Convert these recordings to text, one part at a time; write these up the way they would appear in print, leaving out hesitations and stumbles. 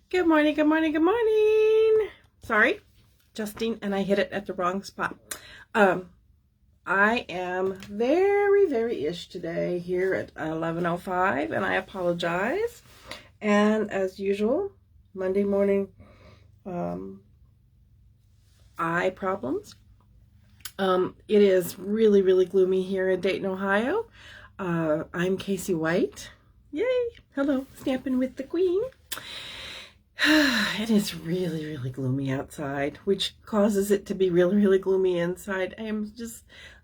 Good morning, good morning, good morning. Sorry, adjusting, and I hit it at the wrong spot. I am very ish today here at 11:05, and I apologize. And as usual, Monday morning eye problems. It is really gloomy here in Dayton, Ohio. I'm Casey White. Yay! Hello, Stampin' with the Queen. It is really gloomy outside, which causes it to be really gloomy inside.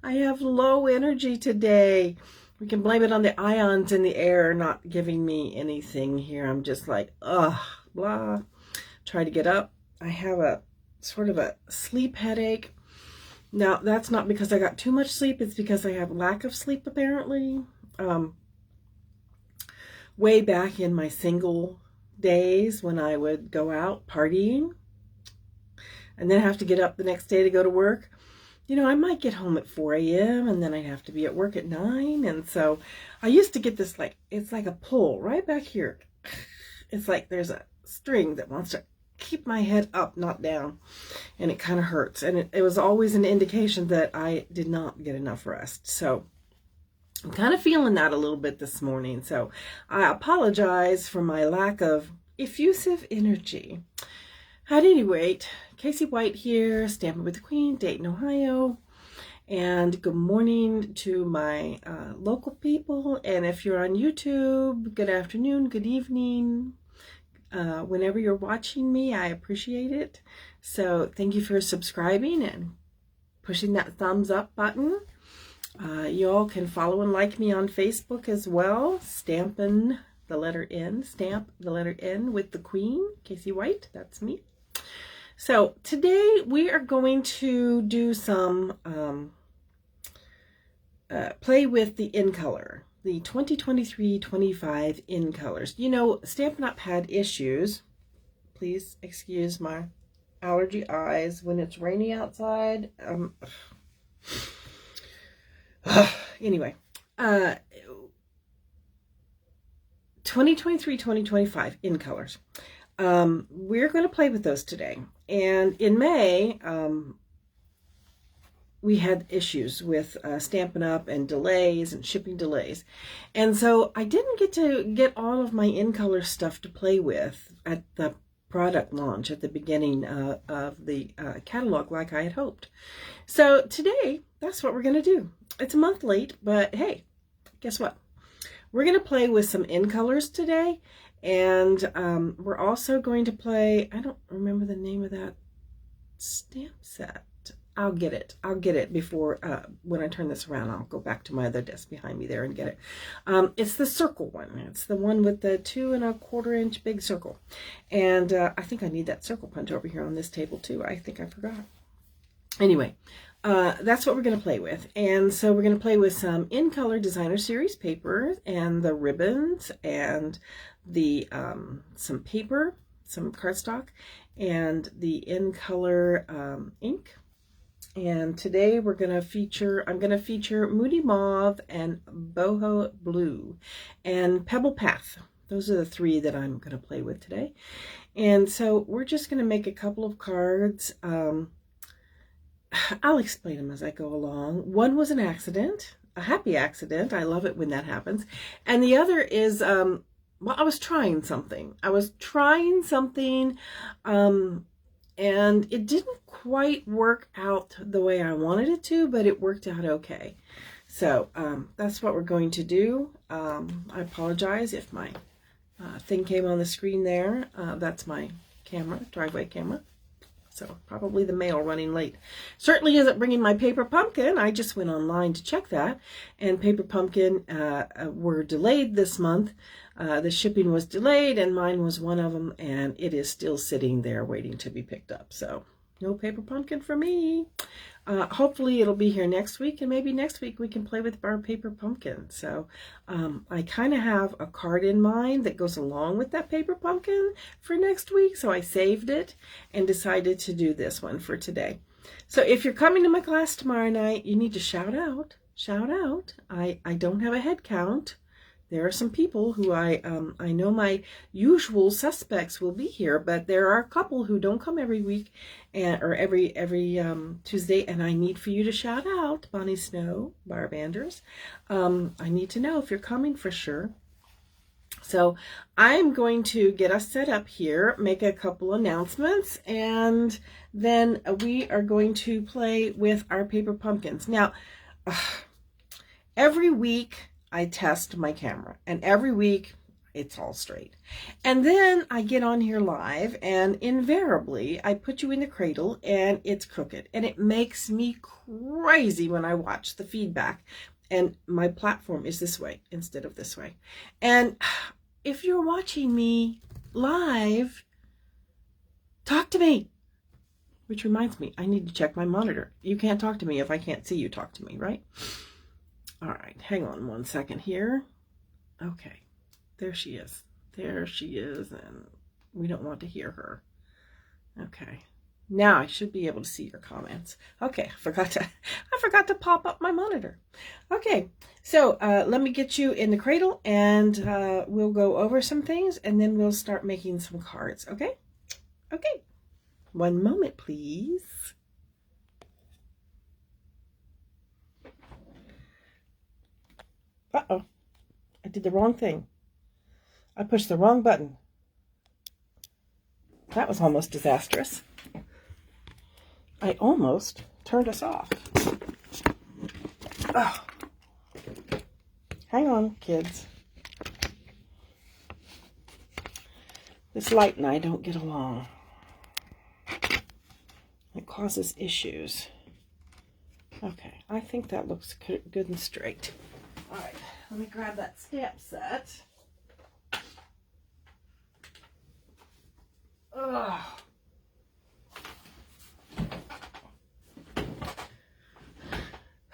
I have low energy today. We can blame it on the ions in the air not giving me anything here. I'm just like, ugh, blah. Try to get up. I have a sort of a sleep headache. Now, that's not because I got too much sleep. It's because I have lack of sleep, apparently. Way back in my single days when I would go out partying and then have to get up the next day to go to work, I might get home at 4 a.m. and then I'd have to be at work at 9. And so I used to get this, it's like a pull right back here. It's like there's a string that wants to keep my head up, not down. And it kind of hurts. And it was always an indication that I did not get enough rest. So I'm kind of feeling that a little bit this morning, so I apologize for my lack of effusive energy. At any rate, Casey White here, Stampin' with the Queen, Dayton, Ohio, and good morning to my local people, and if you're on YouTube, good afternoon, good evening, whenever you're watching me, I appreciate it. So thank you for subscribing and pushing that thumbs up button. You all can follow and like me on Facebook as well. Stampin' the letter N, stamp the letter N with the Queen, Casey White, that's me. So today we are going to do some play with the in color, the 2023-25 in colors. Stampin' Up! Had issues. Please excuse my allergy eyes when it's rainy outside. Anyway, 2023-2025 in colors. We're going to play with those today. And in May, we had issues with Stampin' Up! And delays and shipping delays. And so I didn't get to get all of my in color stuff to play with at the product launch at the beginning of the catalog like I had hoped. So today, that's what we're going to do. It's a month late, but hey, guess what? We're going to play with some in colors today, and we're also going to play, I don't remember the name of that stamp set. I'll get it before, when I turn this around, I'll go back to my other desk behind me there and get it. It's the circle one. It's the one with the 2 1/4 inch big circle. And I think I need that circle punch over here on this table too. I think I forgot. Anyway, that's what we're going to play with. And so we're going to play with some in color designer series paper and the ribbons and the some paper, some cardstock, and the in color ink. And today I'm going to feature Moody Mauve and Boho Blue and Pebble Path. Those are the 3 that I'm going to play with today. And so we're just going to make a couple of cards. I'll explain them as I go along. One was an accident, a happy accident. I love it when that happens. And the other is, well, I was trying something. And it didn't quite work out the way I wanted it to, but it worked out okay. So that's what we're going to do. I apologize if my thing came on the screen there. That's my camera, driveway camera. So probably the mail running late. Certainly isn't bringing my paper pumpkin. I just went online to check that. And paper pumpkin were delayed this month. The shipping was delayed and mine was one of them. And it is still sitting there waiting to be picked up. So no paper pumpkin for me. Hopefully it'll be here next week, and maybe next week we can play with our paper pumpkin. So I kind of have a card in mind that goes along with that paper pumpkin for next week, so I saved it and decided to do this one for today. So if you're coming to my class tomorrow night, you need to shout out. I don't have a head count There are some people who I know my usual suspects will be here, but there are a couple who don't come every week or every Tuesday, and I need for you to shout out Bonnie Snow, Barbanders. I need to know if you're coming for sure. So I'm going to get us set up here, make a couple announcements, and then we are going to play with our paper pumpkins. Now, every week I test my camera, and every week it's all straight. And then I get on here live, and invariably I put you in the cradle and it's crooked. And it makes me crazy when I watch the feedback. And my platform is this way instead of this way. And if you're watching me live, talk to me. Which reminds me, I need to check my monitor. You can't talk to me if I can't see you talk to me, right? All right, hang on one second here. Okay, there she is. There she is, and we don't want to hear her. Okay, now I should be able to see your comments. Okay, I forgot to pop up my monitor. Okay, so let me get you in the cradle, and we'll go over some things, and then we'll start making some cards. Okay? Okay. One moment, please. Uh-oh, I did the wrong thing. I pushed the wrong button. That was almost disastrous. I almost turned us off. Oh. Hang on, kids. This light and I don't get along. It causes issues. Okay, I think that looks good and straight. All right, let me grab that stamp set. Ugh.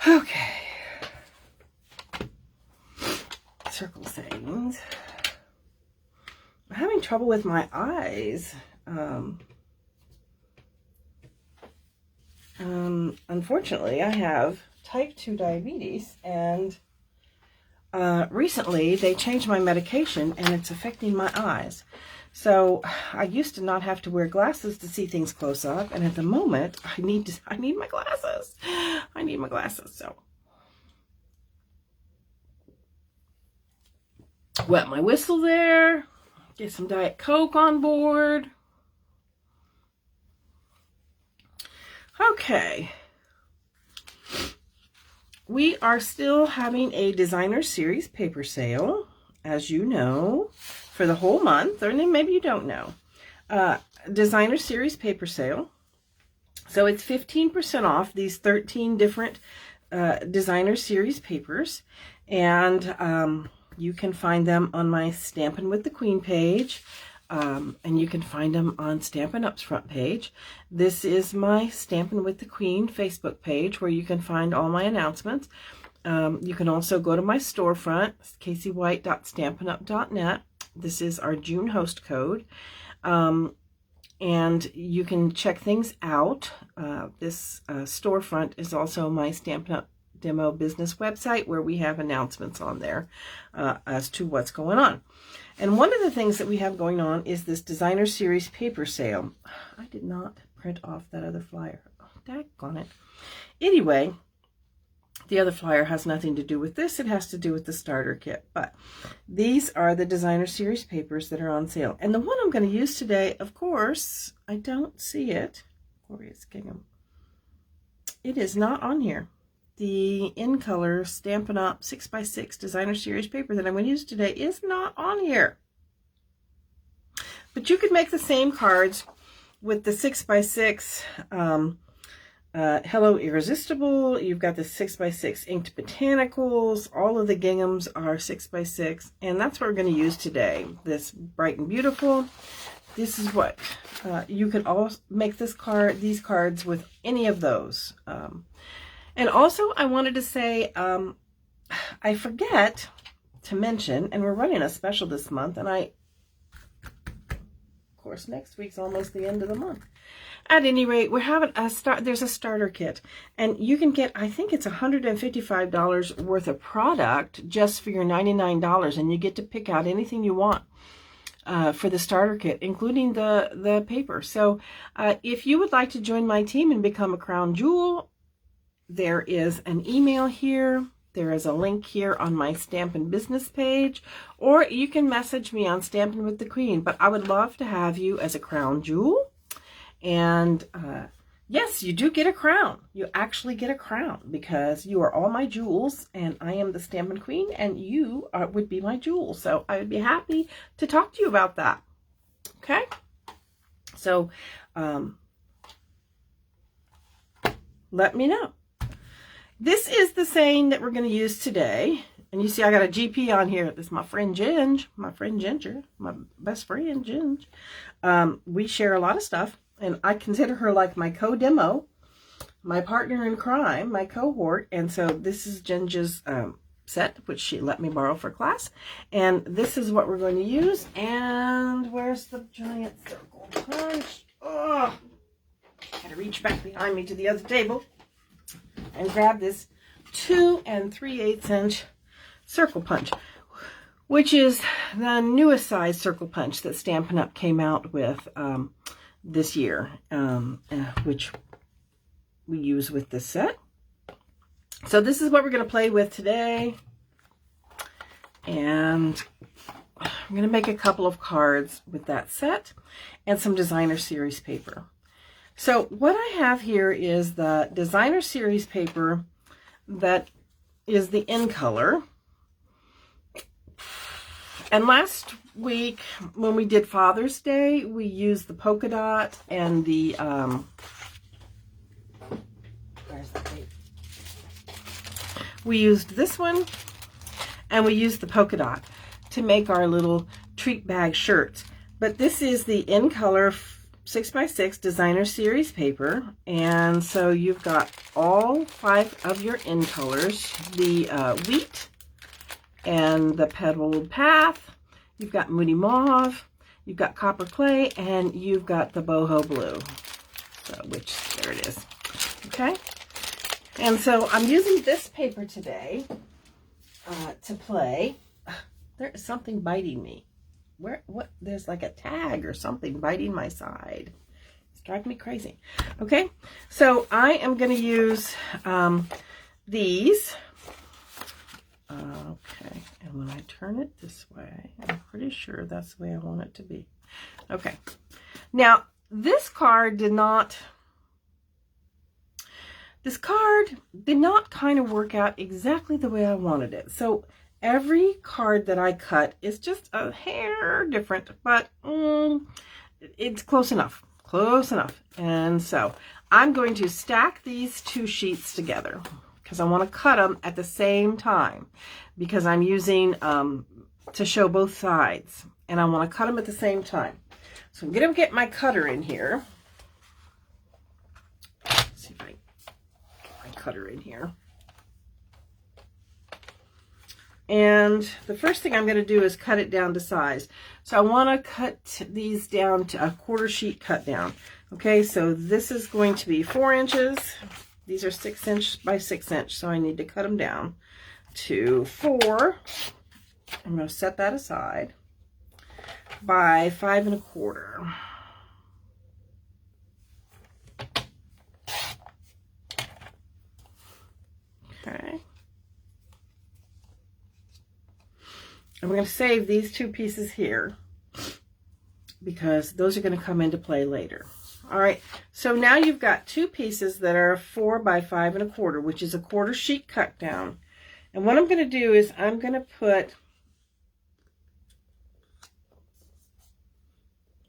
Okay. Circle sayings. I'm having trouble with my eyes. Unfortunately, I have type 2 diabetes, and recently they changed my medication and it's affecting my eyes. So I used to not have to wear glasses to see things close up, and at the moment I need my glasses. I need my glasses. So wet my whistle there, get some Diet Coke on board. Okay. We are still having a designer series paper sale, as you know, for the whole month, or maybe you don't know. Designer series paper sale. So it's 15% off these 13 different designer series papers, and you can find them on my Stampin' with the Queen page, and you can find them on Stampin' Up's front page. This is my Stampin' with the Queen Facebook page, where you can find all my announcements. You can also go to my storefront, caseywhite.stampinup.net. This is our June host code. And you can check things out. This storefront is also my Stampin' Up demo business website, where we have announcements on there as to what's going on. And one of the things that we have going on is this designer series paper sale. I did not print off that other flyer. Oh, daggone it. Anyway, the other flyer has nothing to do with this. It has to do with the starter kit. But these are the designer series papers that are on sale. And the one I'm going to use today, of course, I don't see it. Glorious Gingham. It is not on here. The in color Stampin' Up 6x6 designer series paper that I'm going to use today is not on here. But you could make the same cards with the 6x6 Hello Irresistible. You've got the 6x6 Inked Botanicals. All of the ginghams are 6x6, and that's what we're going to use today. This Bright and Beautiful. This is what you could all make these cards with any of those. And also, I wanted to say, I forget to mention, and we're running a special this month, and I course, next week's almost the end of the month. At any rate, we're having there's a starter kit, and you can get, I think it's $155 worth of product just for your $99, and you get to pick out anything you want for the starter kit, including the paper. So if you would like to join my team and become a crown jewel, there is an email here. There is a link here on my Stampin' business page, or you can message me on Stampin' with the Queen. But I would love to have you as a crown jewel. And yes, you do get a crown. You actually get a crown because you are all my jewels, and I am the Stampin' Queen, and you would be my jewel. So I would be happy to talk to you about that. Okay? So let me know. This is the saying that we're going to use today. And you see I got a GP on here. This is my friend Ginger, my best friend Ginger. We share a lot of stuff. And I consider her like my co-demo, my partner in crime, my cohort. And so this is Ginger's set, which she let me borrow for class. And this is what we're going to use. And where's the giant circle punch? Oh, gotta reach back behind me to the other table and grab this 2 3/8 inch circle punch, which is the newest size circle punch that Stampin' Up! Came out with this year, which we use with this set. So this is what we're going to play with today, and I'm going to make a couple of cards with that set and some designer series paper. So what I have here is the designer series paper that is the in color. And last week, when we did Father's Day, we used the polka dot and the, where's the tape? We used this one, and we used the polka dot to make our little treat bag shirts. But this is the in color 6x6 designer series paper, and so you've got all 5 of your in colors, the wheat, and the petaled path. You've got Moody Mauve, you've got copper clay, and you've got the boho blue. So, there it is. Okay? And so I'm using this paper today to play. There is something biting me. What? There's like a tag or something biting my side. It's driving me crazy. Okay? So I am going to use these. Okay, and when I turn it this way, I'm pretty sure that's the way I want it to be. Okay, now this card did not kind of work out exactly the way I wanted it. So every card that I cut is just a hair different, but it's close enough. And so I'm going to stack these 2 sheets together, because I want to cut them at the same time, because I'm using to show both sides, and I want to cut them at the same time. So I'm going to get my cutter in here. Let's see if I get my cutter in here. And the first thing I'm going to do is cut it down to size. So I want to cut these down to a 1/4 sheet cut down. Okay, so this is going to be 4 inches. These are 6 inch by 6 inch, so I need to cut them down to 4. I'm going to set that aside by 5 1/4. Okay. And we're going to save these 2 pieces here because those are going to come into play later. All right, so now you've got 2 pieces that are 4 by 5 1/4, which is a 1/4 sheet cut down. And what I'm going to do is I'm going to put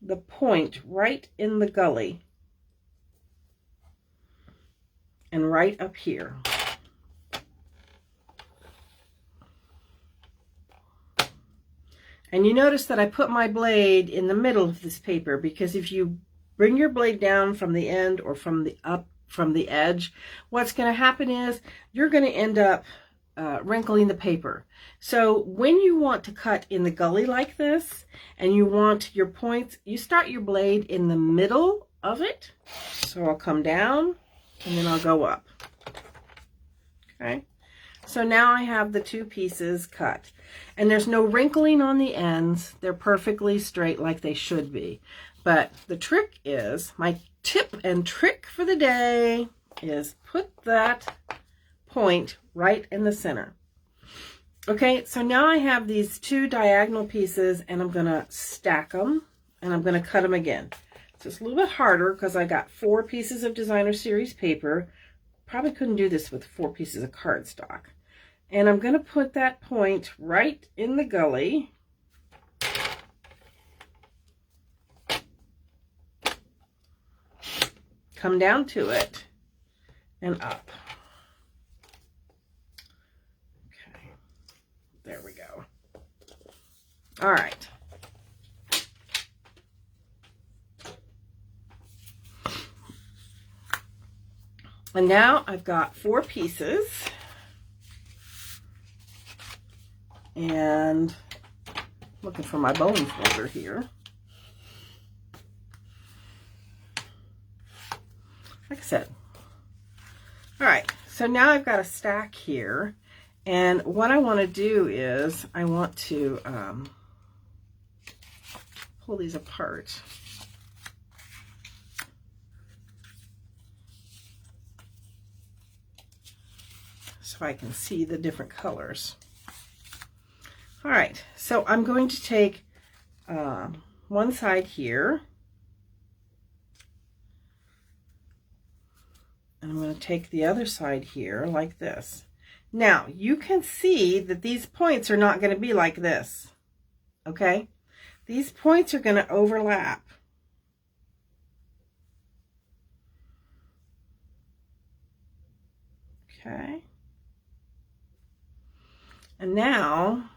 the point right in the gully and right up here. And you notice that I put my blade in the middle of this paper, because if you bring your blade down from the end or from the edge, what's going to happen is you're going to end up wrinkling the paper. So when you want to cut in the gully like this, and you want your points, you start your blade in the middle of it. So I'll come down, and then I'll go up. Okay. So now I have the two pieces cut. And there's no wrinkling on the ends. They're perfectly straight like they should be. But the trick is, my tip and trick for the day is put that point right in the center. Okay, so now I have these two diagonal pieces, and I'm going to stack them, and I'm going to cut them again. So it's a little bit harder because I got 4 pieces of designer series paper. Probably couldn't do this with 4 pieces of cardstock. And I'm going to put that point right in the gully. Come down to it and up. Okay, there we go. All right. And now I've got 4 pieces. And looking for my bone folder here. Like I said. All right, so now I've got a stack here. And what I want to do is I want to pull these apart. So I can see the different colors. All right, so I'm going to take one side here, and I'm going to take the other side here like this. Now, you can see that these points are not going to be like this, okay? These points are going to overlap. Okay. And now,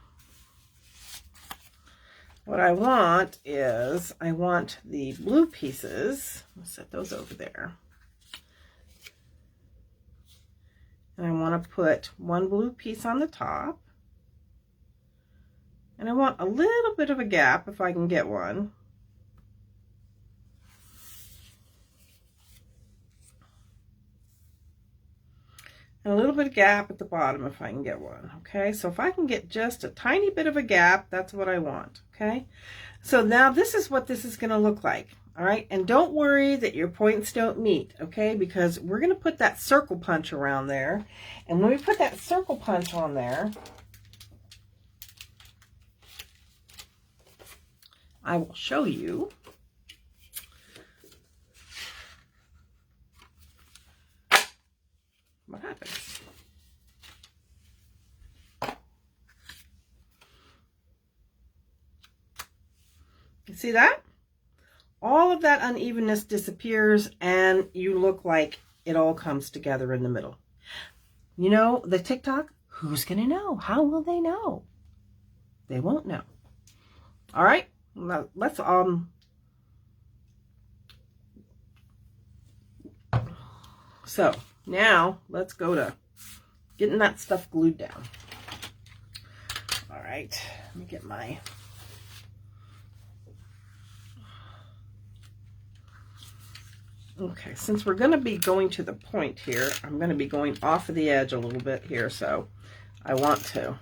what I want is, I want the blue pieces, I'll set those over there. And I want to put one blue piece on the top. And I want a little bit of a gap if I can get one. And a little bit of gap at the bottom if I can get one. Okay, so if I can get just a tiny bit of a gap, that's what I want. Okay, so now this is what this is going to look like. All right, and don't worry that your points don't meet, okay, because we're going to put that circle punch around there. And when we put that circle punch on there, I will show you. What happens? You see that? All of that unevenness disappears, and you look like it all comes together in the middle. You know, the TikTok, who's going to know? How will they know? They won't know. All right, now let's so now let's go to getting that stuff glued down. All right, let me get my okay, since we're going to be going to the point here, I'm going to be going off of the edge a little bit here, so I want to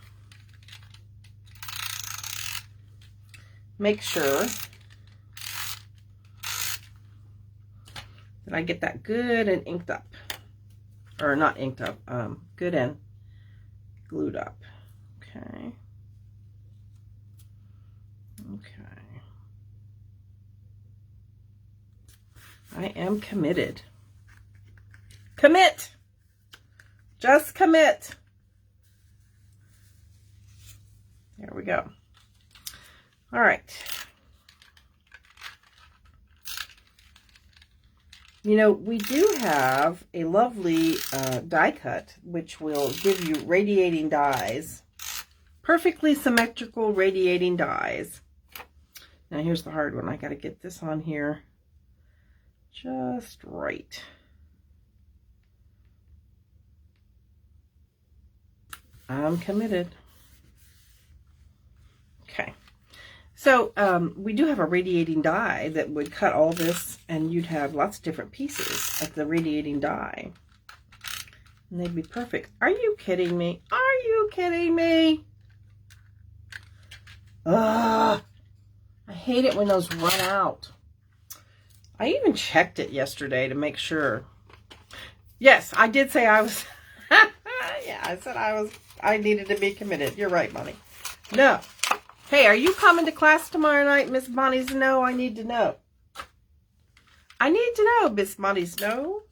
make sure that I get that good and inked up, or not inked up, good and glued up. Okay. Okay. I am committed. Commit! Just commit. There we go. All right. You know, we do have a lovely die cut, which will give you radiating dies. Perfectly symmetrical radiating dies. Now here's the hard one. I got to get this on here just right. I'm committed. Okay. So we do have a radiating die that would cut all this, and you'd have lots of different pieces of the radiating die. And they'd be perfect. Are you kidding me? Are you kidding me? Ugh. I hate it when those run out. I even checked it yesterday to make sure. Yes, I did say I was... yeah, I said I needed to be committed. You're right, Bonnie. No. Hey, are you coming to class tomorrow night, Miss Bonnie Snow? I need to know. I need to know, Miss Bonnie Snow.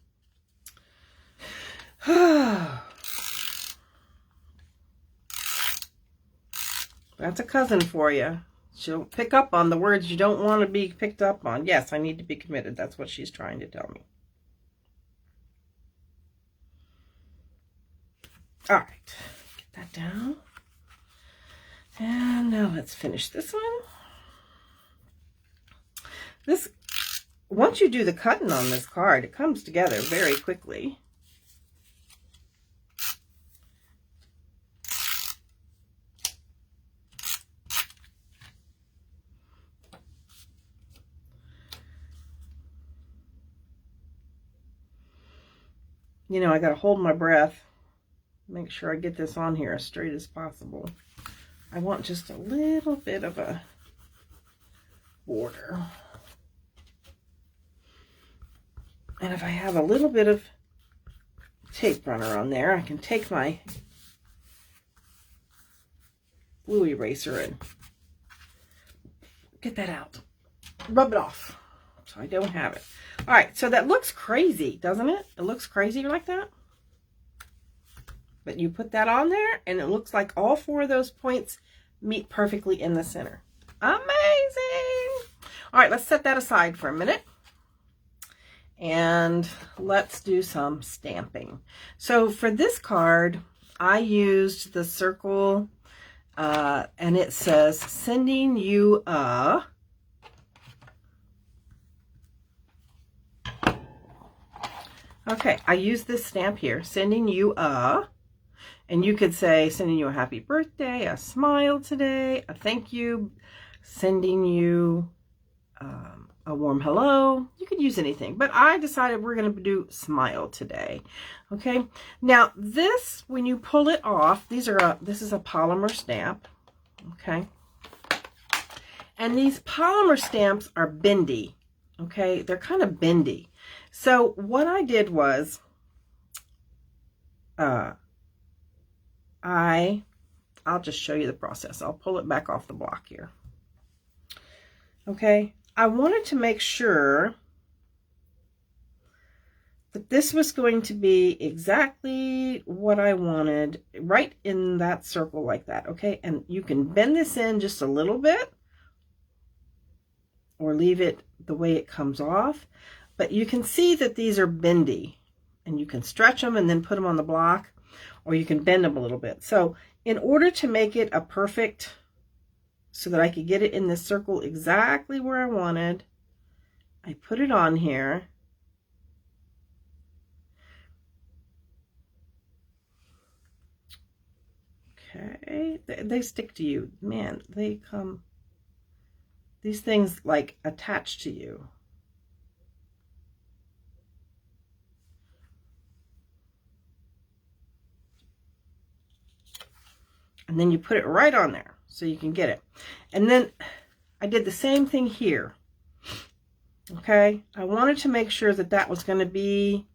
That's a cousin for you. She'll pick up on the words you don't want to be picked up on. Yes, I need to be committed. That's what she's trying to tell me. All right. Get that down. And now let's finish this one. Once you do the cutting on this card, it comes together very quickly. You know, I got to hold my breath. Make sure I get this on here as straight as possible. I want just a little bit of a border. And if I have a little bit of tape runner on there, I can take my glue eraser and get that out. Rub it off so I don't have it. All right, so that looks crazy, doesn't it? It looks crazy like that. But you put that on there, and it looks like all four of those points meet perfectly in the center. Amazing! All right, let's set that aside for a minute. And let's do some stamping. So for this card, I used the circle, and it says, sending you a... Okay, I use this stamp here, sending you a, and you could say, sending you a happy birthday, a smile today, a thank you, sending you a warm hello. You could use anything, but I decided we're going to do smile today. Okay, now this, when you pull it off, this is a polymer stamp. Okay, and these polymer stamps are bendy. Okay, they're kind of bendy. So what I did was, I'll just show you the process. I'll pull it back off the block here. Okay, I wanted to make sure that this was going to be exactly what I wanted, right in that circle like that. Okay, and you can bend this in just a little bit or leave it the way it comes off. But you can see that these are bendy, and you can stretch them and then put them on the block, or you can bend them a little bit. So in order to make it a perfect, so that I could get it in this circle exactly where I wanted, I put it on here. Okay, they stick to you. Man, they come, these things like attach to you. And then you put it right on there so you can get it. And then I did the same thing here. Okay, I wanted to make sure that that was going to be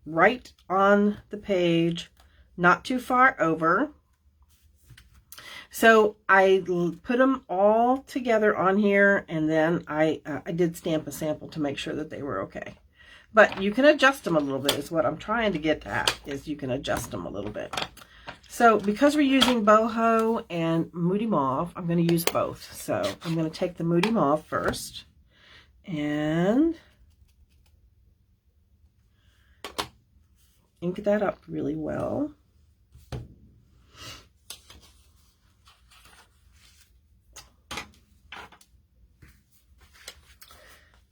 right on the page, not too far over. So I put them all together on here, and then I did stamp a sample to make sure that they were okay. But you can adjust them a little bit, is what I'm trying to get at, is you can adjust them a little bit. So because we're using Boho and Moody Mauve, I'm going to use both. So I'm going to take the Moody Mauve first and ink that up really well.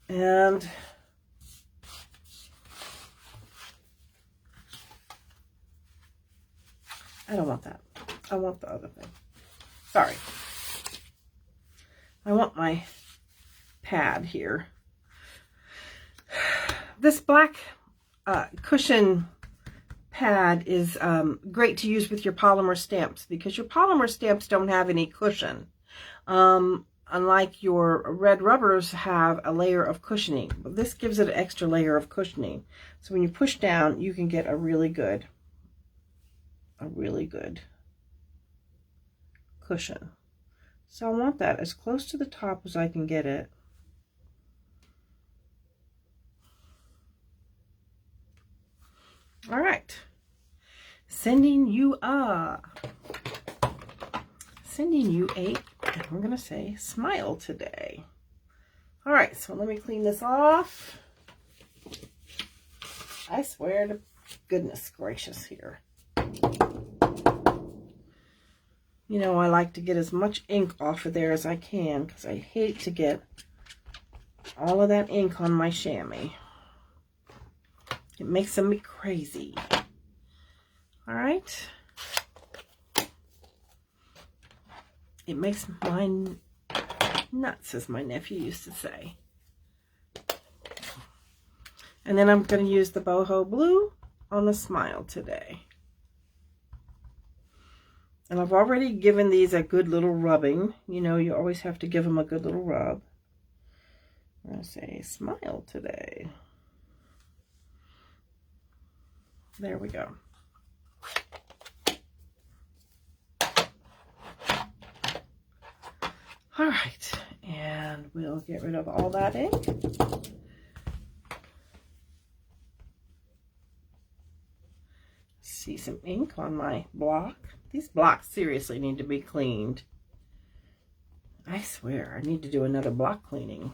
And I don't want that. I want the other thing. Sorry. I want my pad here. This black cushion pad is great to use with your polymer stamps because your polymer stamps don't have any cushion. Unlike your red rubbers have a layer of cushioning. But this gives it an extra layer of cushioning. So when you push down, you can get a really good cushion. So I want that as close to the top as I can get it. All right. Sending you a, I'm going to say, smile today. All right, so let me clean this off. I swear to goodness gracious here. You know, I like to get as much ink off of there as I can because I hate to get all of that ink on my chamois. It makes me crazy. All right. It makes mine nuts, as my nephew used to say. And then I'm going to use the Boho blue on the smile today. And I've already given these a good little rubbing. You know, you always have to give them a good little rub. I'm going to say smile today. There we go. All right, and we'll get rid of all that ink. See some ink on my block. These blocks seriously need to be cleaned. I swear, I need to do another block cleaning.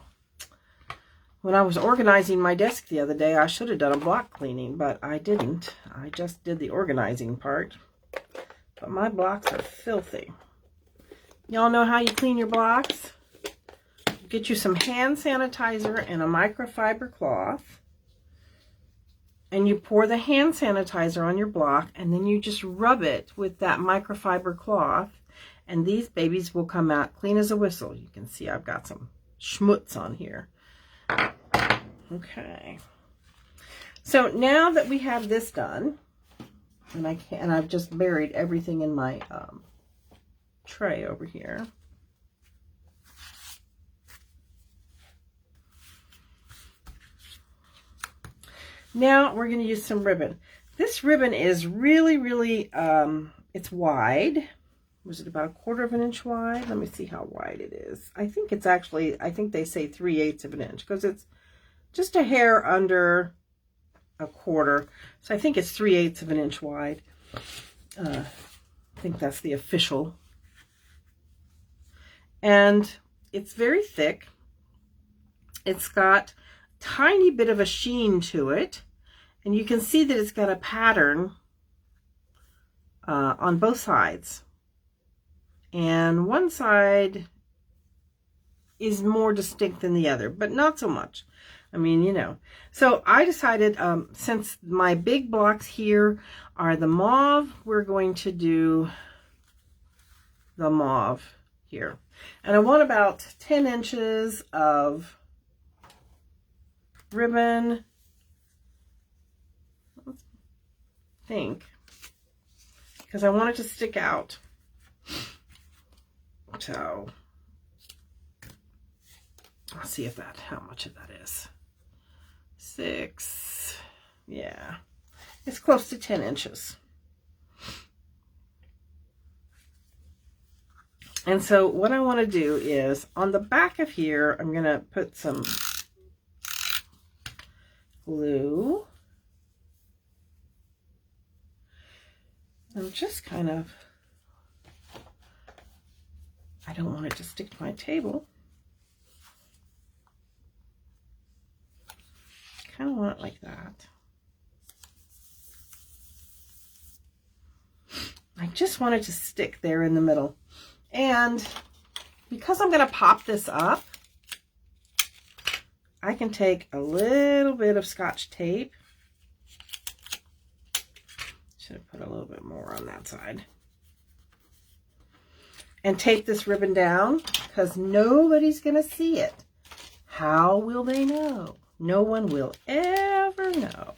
When I was organizing my desk the other day, I should have done a block cleaning, but I didn't. I just did the organizing part. But my blocks are filthy. Y'all know how you clean your blocks? Get you some hand sanitizer and a microfiber cloth. And you pour the hand sanitizer on your block, and then you just rub it with that microfiber cloth. And these babies will come out clean as a whistle. You can see I've got some schmutz on here. Okay. So now that we have this done, and I've just buried everything in my tray over here. Now we're going to use some ribbon. This ribbon is really, it's wide. Was it about 1/4 of an inch wide? Let me see how wide it is. I think it's actually, I think they say 3/8 of an inch because it's just a hair under 1/4. So I think it's 3/8 of an inch wide. I think that's the official. And it's very thick. It's got a tiny bit of a sheen to it. And you can see that it's got a pattern on both sides. And one side is more distinct than the other, but not so much. I mean, you know. So I decided, since my big blocks here are the mauve, we're going to do the mauve here. And I want about 10 inches of ribbon, I think, because I want it to stick out. So I'll see if that, how much of that is. 6, yeah, it's close to 10 inches. And so what I want to do is on the back of here, I'm going to put some glue. I'm just kind of, I don't want it to stick to my table. Kind of want it like that. I just want it to stick there in the middle. And because I'm going to pop this up, I can take a little bit of Scotch tape, Should have put a little bit more on that side. And tape this ribbon down because nobody's going to see it. How will they know? No one will ever know.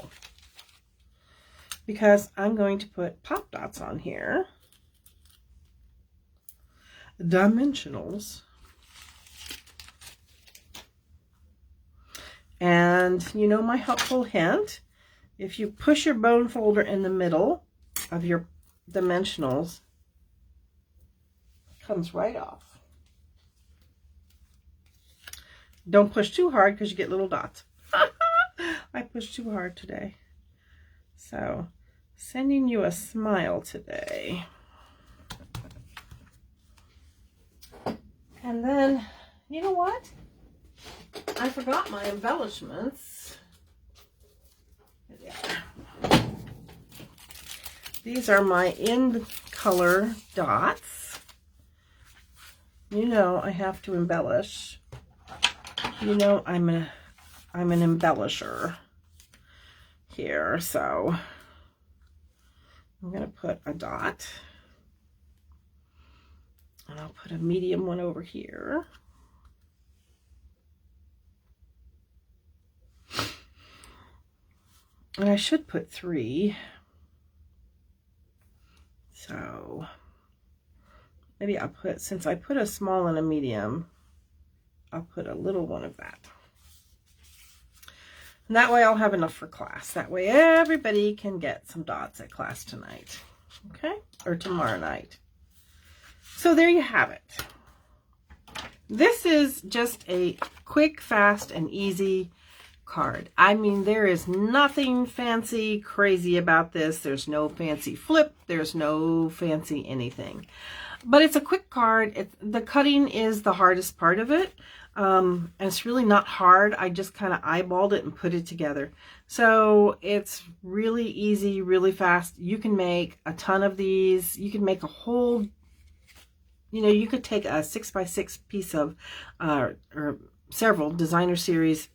Because I'm going to put pop dots on here. Dimensionals. And you know my helpful hint? If you push your bone folder in the middle of your dimensionals, it comes right off. Don't push too hard because you get little dots. I pushed too hard today. So, sending you a smile today. And then, you know what? I forgot my embellishments. These are my in color dots. You know I have to embellish. You know I'm an embellisher here, so I'm going to put a dot. And I'll put a medium one over here. And I should put 3. So maybe I'll put, since I put a small and a medium, I'll put a little one of that. And that way I'll have enough for class. That way everybody can get some dots at class tonight. Okay? Or tomorrow night. So there you have it. This is just a quick, fast, and easy card. I mean, there is nothing fancy, crazy about this. There's no fancy flip. There's no fancy anything. But it's a quick card. The cutting is the hardest part of it. And it's really not hard. I just kind of eyeballed it and put it together. So it's really easy, really fast. You can make a ton of these. You can make a whole, you know, you could take a 6x6 piece of, or several designer series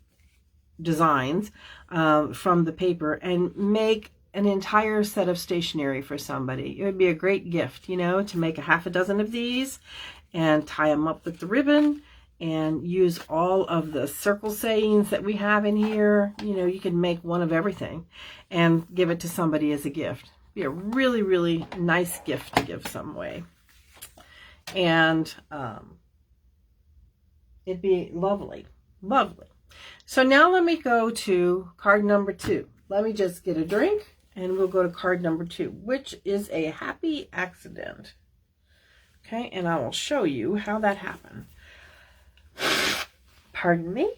designs from the paper and make an entire set of stationery for somebody. It would be a great gift, you know, to make a half a dozen of these and tie them up with the ribbon and use all of the circle sayings that we have in here. You know, you can make one of everything and give it to somebody as a gift. Be a really, really nice gift to give some way. And it'd be lovely, lovely. So now let me go to card number 2. Let me just get a drink and we'll go to card number 2, which is a happy accident. Okay, and I will show you how that happened. Pardon me.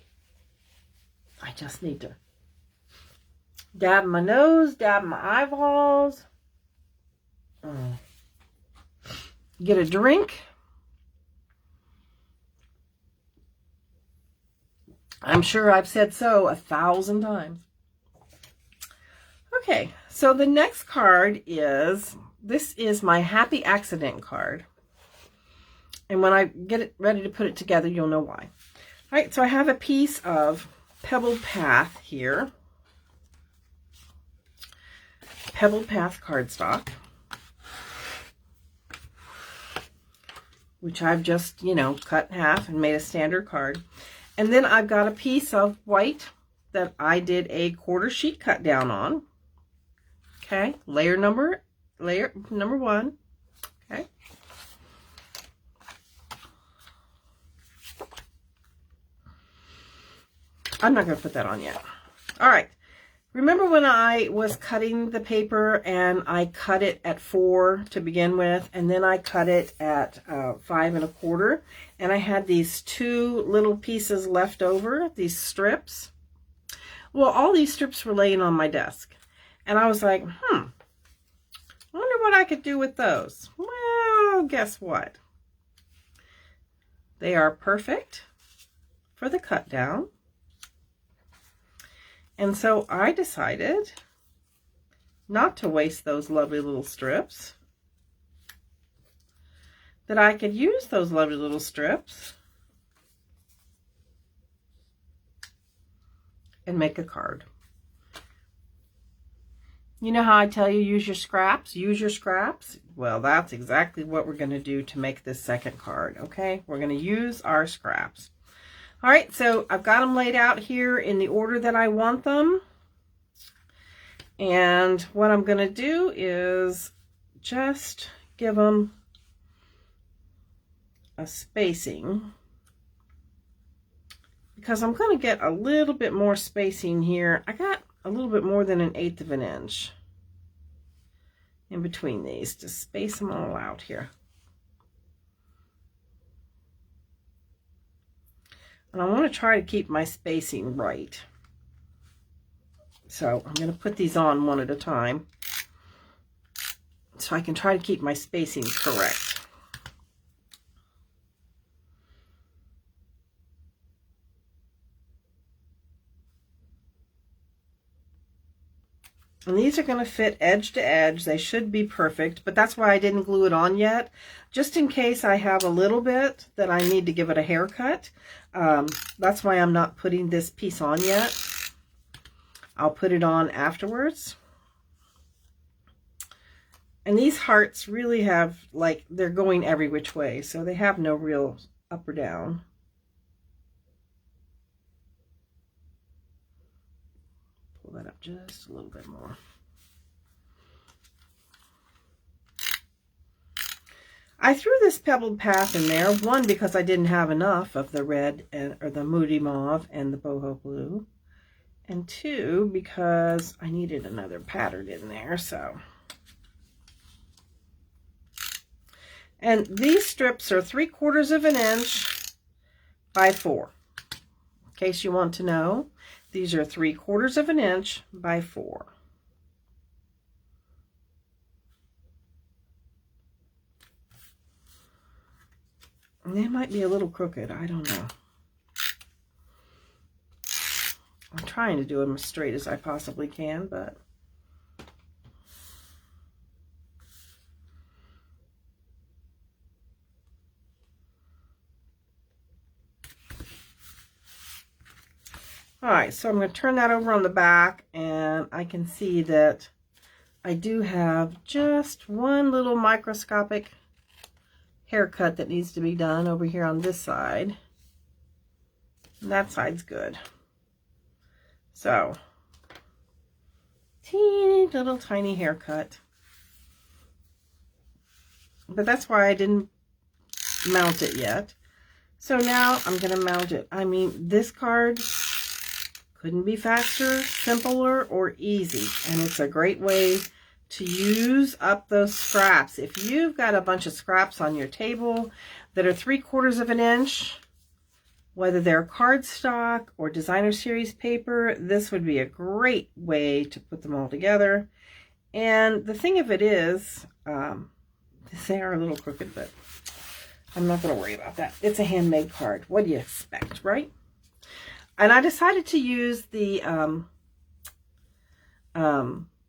I just need to dab my nose, dab my eyeballs, get a drink. I'm sure I've said so 1,000 times. Okay, so the next card is, this is my happy accident card. And when I get it ready to put it together, you'll know why. All right, so I have a piece of Pebbled Path here. Pebbled Path cardstock, which I've just, you know, cut in half and made a standard card. And then I've got a piece of white that I did a quarter sheet cut down on. Okay, layer number 1. Okay. I'm not going to put that on yet. All right. Remember when I was cutting the paper and I cut it at 4 to begin with, and then I cut it at 5 1/4, and I had these 2 little pieces left over, these strips. Well, all these strips were laying on my desk, and I was like, I wonder what I could do with those. Well, guess what? They are perfect for the cut down. And so I decided not to waste those lovely little strips, that I could use those lovely little strips and make a card. You know how I tell you use your scraps? Use your scraps? Well, that's exactly what we're going to do to make this second card, okay? We're going to use our scraps. All right, so I've got them laid out here in the order that I want them. And what I'm going to do is just give them a spacing, because I'm going to get a little bit more spacing here. I got a little bit more than 1/8 of an inch in between these to space them all out here. And I want to try to keep my spacing right. So I'm going to put these on one at a time so I can try to keep my spacing correct. And these are going to fit edge to edge. They should be perfect, but that's why I didn't glue it on yet. Just in case I have a little bit that I need to give it a haircut. That's why I'm not putting this piece on yet. I'll put it on afterwards. And these hearts really have, like, they're going every which way, so they have no real up or down. Pull that up just a little bit more. I threw this pebbled path in there, one, because I didn't have enough of the red or the Moody Mauve and the Boho Blue, and two, because I needed another pattern in there, so. And these strips are 3/4 of an inch by 4. In case you want to know, these are 3/4 of an inch by 4. And they might be a little crooked, I don't know. I'm trying to do them as straight as I possibly can, but all right, so I'm going to turn that over on the back, and I can see that I do have just one little microscopic haircut that needs to be done over here on this side. And that side's good. So, teeny little tiny haircut. But that's why I didn't mount it yet. So now I'm going to mount it. I mean, this card couldn't be faster, simpler, or easy. And it's a great way to use up those scraps. If you've got a bunch of scraps on your table that are 3/4 of an inch, whether they're cardstock or designer series paper, this would be a great way to put them all together. And the thing of it is, they are a little crooked, but I'm not going to worry about that. It's a handmade card. What do you expect, right? And I decided to use the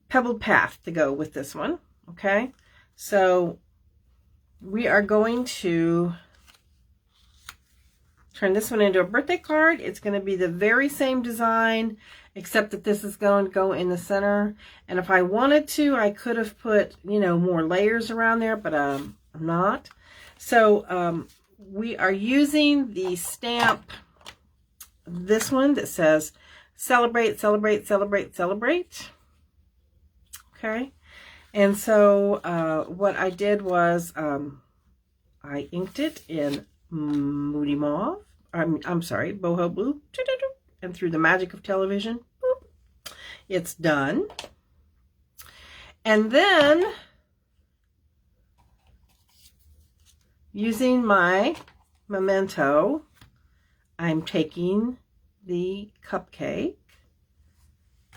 pebbled path to go with this one. Okay, so we are going to turn this one into a birthday card. It's going to be the very same design, except that this is going to go in the center. And if I wanted to, I could have put, you know, more layers around there, but I'm not. So we are using the stamp, this one that says celebrate, celebrate, celebrate, celebrate. Okay, and so what I did was I inked it in Moody Mauve. I'm sorry, Boho Blue, and through the magic of television, boop, it's done. And then using my memento, I'm taking the cupcake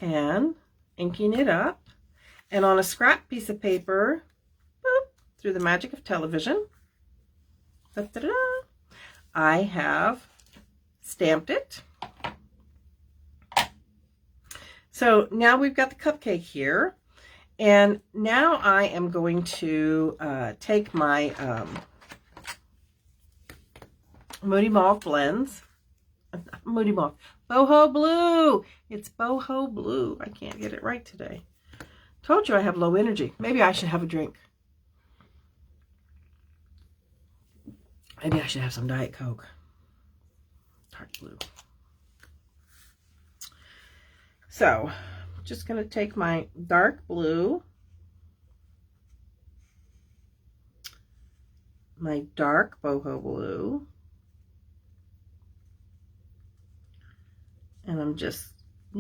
and inking it up. And on a scrap piece of paper, boop, through the magic of television, da, da, da, I have stamped it. So now we've got the cupcake here. And now I am going to take my Moody Mauve blends. Moody Mauve. Boho Blue. It's Boho Blue. I can't get it right today. Told you I have low energy. Maybe I should have a drink. Maybe I should have some Diet Coke. Dark blue. So, just going to take my dark blue, my dark boho blue, and I'm just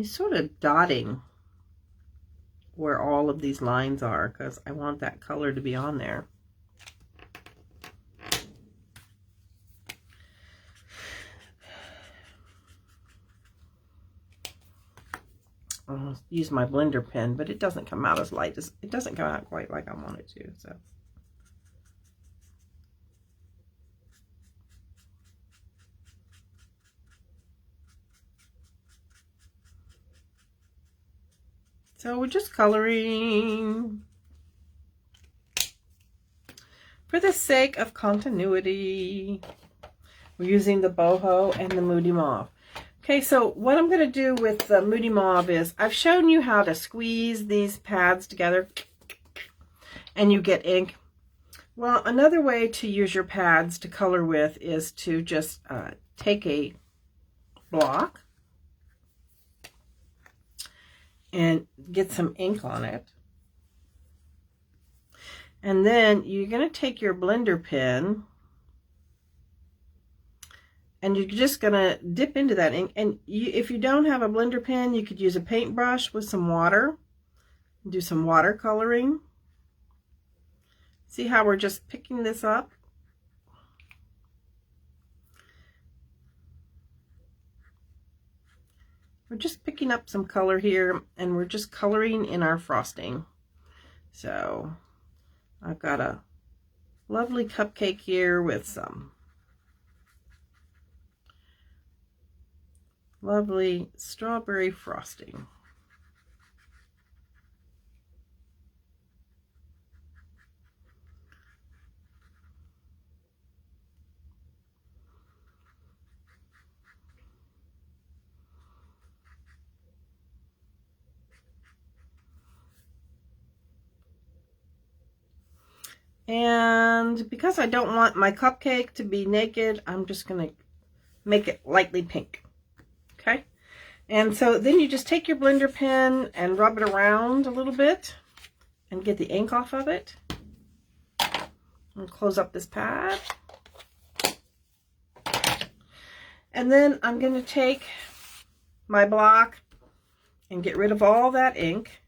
sort of dotting where all of these lines are because I want that color to be on there. I'll use my blender pen, but it doesn't come out as light as, it doesn't come out quite like I want it to, so. So we're just coloring for the sake of continuity. We're using the Boho and the Moody Mauve. Okay, so what I'm going to do with the Moody Mauve is I've shown you how to squeeze these pads together and you get ink. Well, another way to use your pads to color with is to just take a block and get some ink on it. And then you're going to take your blender pen and you're just going to dip into that ink. And if you don't have a blender pen, you could use a paintbrush with some water. Do some watercoloring. See how we're just picking this up? We're just picking up some color here, and we're just coloring in our frosting. So I've got a lovely cupcake here with some lovely strawberry frosting. And because I don't want my cupcake to be naked, I'm just going to make it lightly pink. Okay? And so then you just take your blender pen and rub it around a little bit and get the ink off of it. And close up this pad. And then I'm going to take my block and get rid of all that ink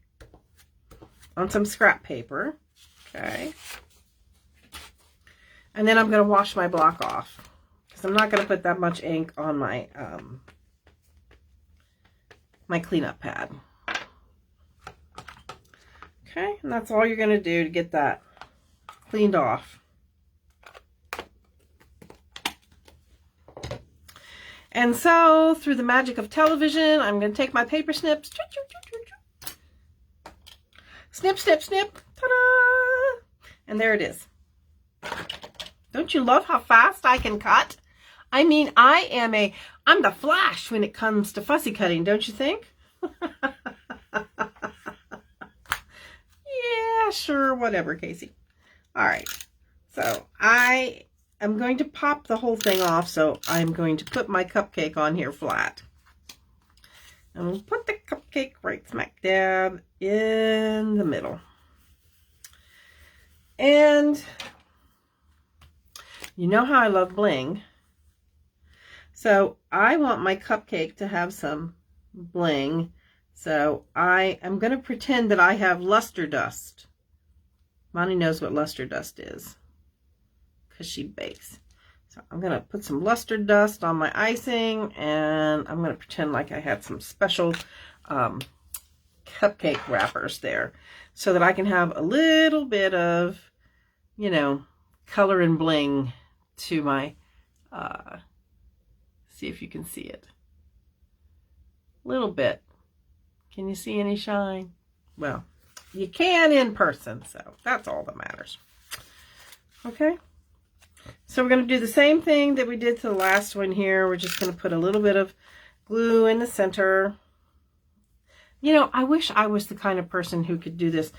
on some scrap paper. Okay? And then I'm going to wash my block off because I'm not going to put that much ink on my my cleanup pad. Okay, and that's all you're going to do to get that cleaned off. And so, through the magic of television, I'm going to take my paper snips. Snip, snip, snip. Ta-da! And there it is. Don't you love how fast I can cut? I mean, I'm the Flash when it comes to fussy cutting, don't you think? Yeah, sure, whatever, Casey. All right, so I am going to pop the whole thing off, so I'm going to put my cupcake on here flat. And we'll put the cupcake right smack dab in the middle. And you know how I love bling. So I want my cupcake to have some bling. So I am going to pretend that I have luster dust. Monty knows what luster dust is because she bakes. So I'm going to put some luster dust on my icing, and I'm going to pretend like I had some special cupcake wrappers there so that I can have a little bit of, you know, color and bling to my, see if you can see it. A little bit. Can you see any shine? Well, you can in person, so that's all that matters. Okay? So we're going to do the same thing that we did to the last one here. We're just going to put a little bit of glue in the center. You know, I wish I was the kind of person who could do this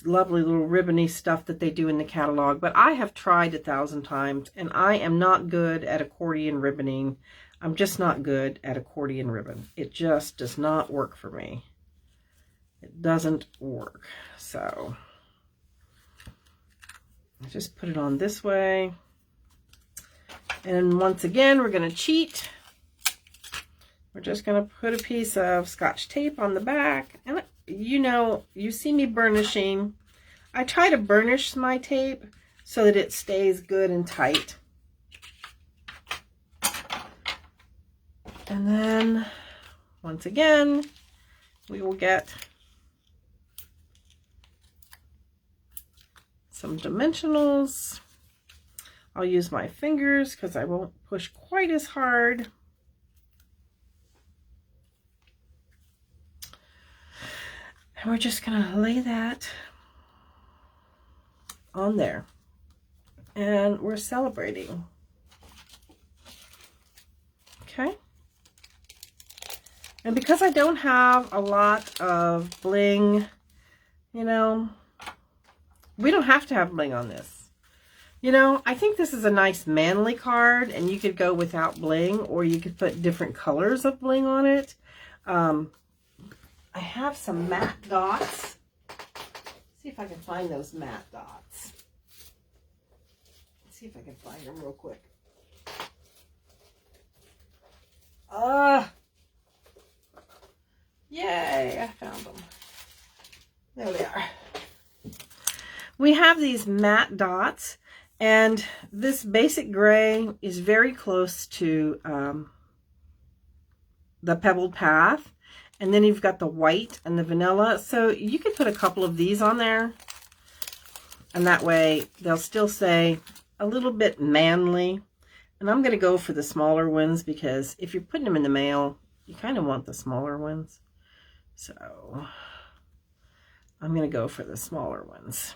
lovely little ribbony stuff that they do in the catalog, but I have tried 1,000 times, and I am not good at accordion ribboning. I'm just not good at accordion ribbon. It just does not work for me. It doesn't work. So I just put it on this way. And once again, we're going to cheat. We're just going to put a piece of Scotch tape on the back. And you know, you see me burnishing. I try to burnish my tape so that it stays good and tight. And then, once again, we will get some dimensionals. I'll use my fingers because I won't push quite as hard. And we're just going to lay that on there. And we're celebrating. Okay. And because I don't have a lot of bling, you know, we don't have to have bling on this. You know, I think this is a nice manly card, and you could go without bling, or you could put different colors of bling on it. I have some matte dots. Let's see if I can find those matte dots. Let's see if I can find them real quick. Yay, I found them. There they are. We have these matte dots, and this basic gray is very close to the Pebbled Path. And then you've got the white and the vanilla. So you could put a couple of these on there. And that way they'll still say a little bit manly. And I'm going to go for the smaller ones because if you're putting them in the mail, you kind of want the smaller ones. So I'm going to go for the smaller ones.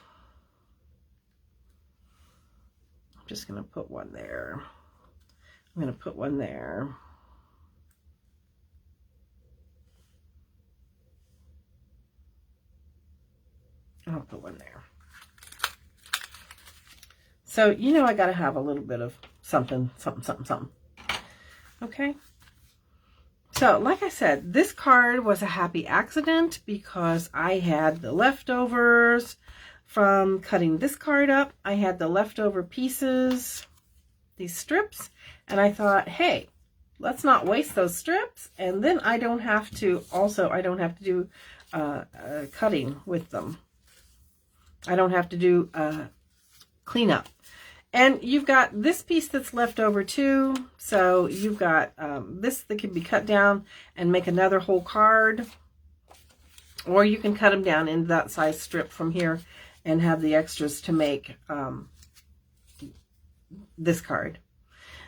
I'm just going to put one there. I'm going to put one there. I'll put one there. So, you know, I got to have a little bit of something, something, something, something. Okay. So, like I said, this card was a happy accident because I had the leftovers from cutting this card up. I had the leftover pieces, these strips, and I thought, hey, let's not waste those strips. And then I don't have to, I don't have to do cutting with them. I don't have to do cleanup. And you've got this piece that's left over too. So you've got this that can be cut down and make another whole card. Or you can cut them down into that size strip from here and have the extras to make this card.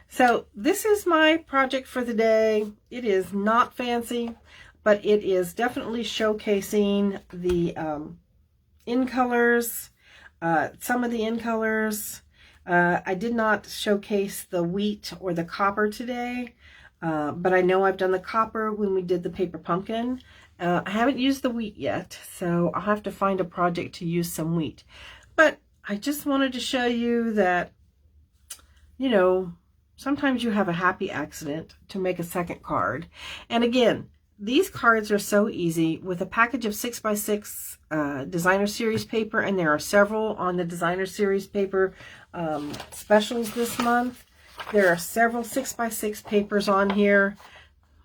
So this is my project for the day. It is not fancy, but it is definitely showcasing the in colors, some of the in colors. I did not showcase the wheat or the copper today, but I know I've done the copper when we did the paper pumpkin. I haven't used the wheat yet, so I'll have to find a project to use some wheat. But I just wanted to show you that, you know, sometimes you have a happy accident to make a second card. And again, these cards are so easy with a package of 6x6 designer series paper, and there are several on the designer series paper specials this month. There are several 6x6 papers on here.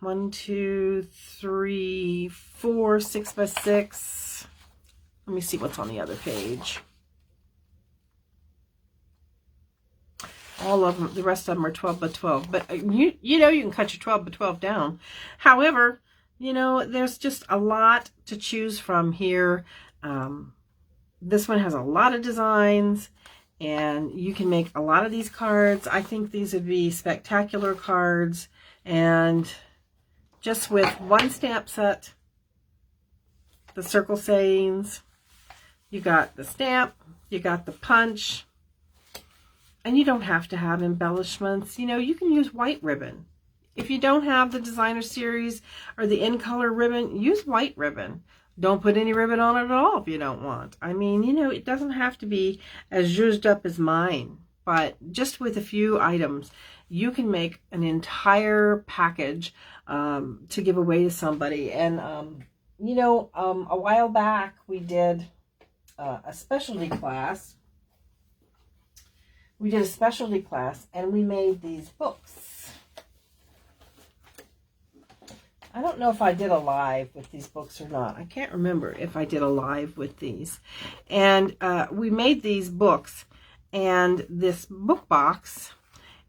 1, 2, 3, 4 6x6. Let me see what's on the other page. All of them, the rest of them are 12x12. But you know you can cut your 12x12 down. However, you know, there's just a lot to choose from here. This one has a lot of designs, and you can make a lot of these cards. I think these would be spectacular cards, and just with one stamp set, the circle sayings, you got the stamp, you got the punch, and you don't have to have embellishments. You know, you can use white ribbon. If you don't have the designer series or the in color ribbon, use white ribbon. Don't put any ribbon on it at all if you don't want. I mean, you know, it doesn't have to be as zhuzhed up as mine, but just with a few items, you can make an entire package to give away to somebody. And, you know, a while back we did a specialty class. We did a specialty class and we made these books. I don't know if I did a live with these books or not. I can't remember if I did a live with these. And we made these books and this book box.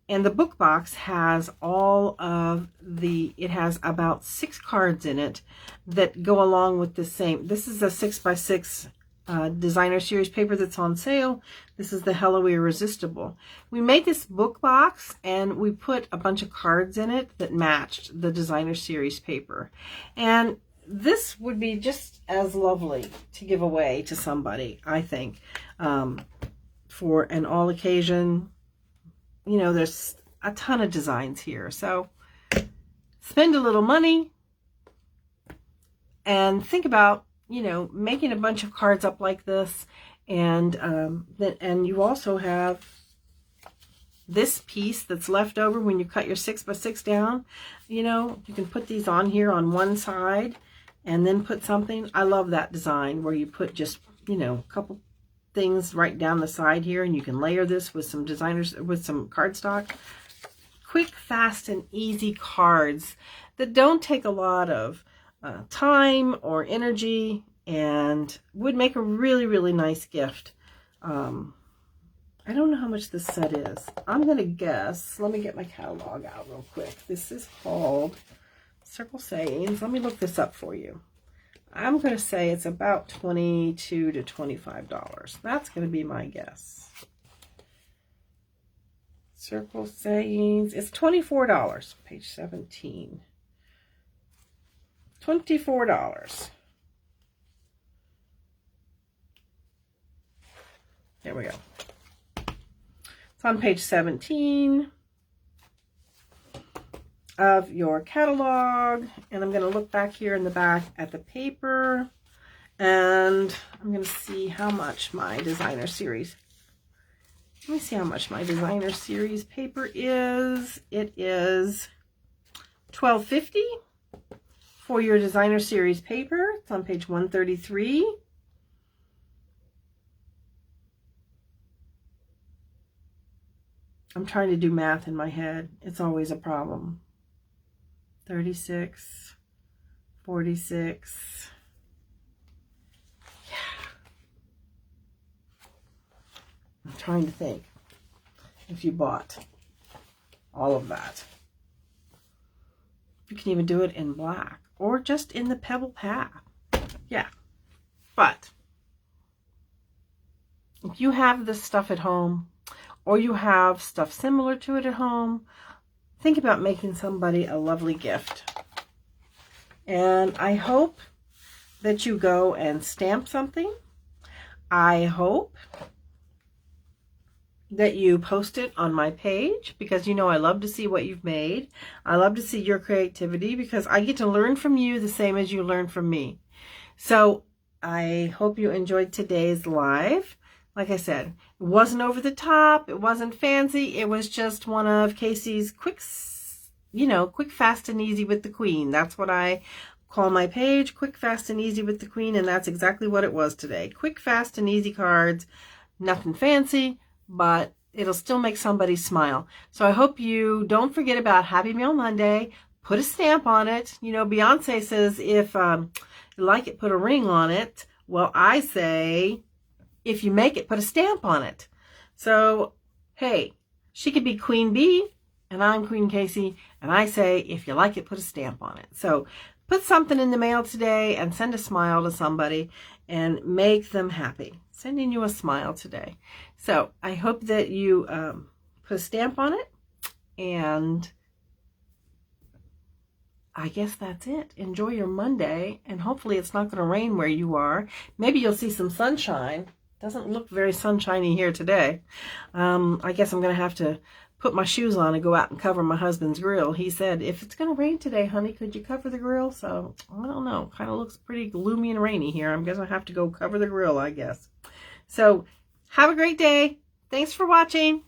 And the book box has all of the, it has about 6 cards in it that go along with the same. This is a 6x6 designer series paper that's on sale. This is the Hello Irresistible. We made this book box and we put a bunch of cards in it that matched the designer series paper. And this would be just as lovely to give away to somebody, I think, for an all occasion. You know, there's a ton of designs here. So spend a little money and think about, you know, making a bunch of cards up like this. And and you also have this piece that's left over when you cut your 6x6 down. You know, you can put these on here on one side and then put something. I love that design where you put just, you know, a couple things right down the side here, and you can layer this with some designers, with some cardstock. Quick, fast, and easy cards that don't take a lot of time or energy, and would make a really, really nice gift. I don't know how much this set is. I'm going to guess. Let me get my catalog out real quick. This is called Circle Sayings. Let me look this up for you. I'm going to say it's about $22 to $25. That's going to be my guess. Circle Sayings. It's $24. Page 17. $24. There we go. It's on page 17 of your catalog, and I'm going to look back here in the back at the paper, and I'm going to see how much my designer series, let me see how much my designer series paper is. It is $12.50 for your designer series paper. It's on page 133. I'm trying to do math in my head. It's always a problem. 36, 46. Yeah. I'm trying to think if you bought all of that. You can even do it in black or just in the Pebble Path. Yeah. But if you have this stuff at home, or you have stuff similar to it at home, think about making somebody a lovely gift. And I hope that you go and stamp something. I hope that you post it on my page, because you know I love to see what you've made. I love to see your creativity, because I get to learn from you the same as you learn from me. So I hope you enjoyed today's live. Like I said, it wasn't over the top. It wasn't fancy. It was just one of Casey's quick, you know, quick, fast, and easy with the Queen. That's what I call my page, Quick, Fast, and Easy with the Queen. And that's exactly what it was today. Quick, fast, and easy cards. Nothing fancy, but it'll still make somebody smile. So I hope you don't forget about Happy Mail Monday. Put a stamp on it. You know, Beyonce says if you like it, put a ring on it. Well, I say, if you make it, put a stamp on it. So, hey, she could be Queen Bee, and I'm Queen Casey, and I say, if you like it, put a stamp on it. So, put something in the mail today and send a smile to somebody and make them happy. Sending you a smile today. So, I hope that you put a stamp on it, and I guess that's it. Enjoy your Monday, and hopefully it's not going to rain where you are. Maybe you'll see some sunshine. Doesn't look very sunshiny here today. I guess I'm going to have to put my shoes on and go out and cover my husband's grill. He said, if it's going to rain today, honey, could you cover the grill? So, I don't know. Kind of looks pretty gloomy and rainy here. I'm going to have to go cover the grill, I guess. So, have a great day. Thanks for watching.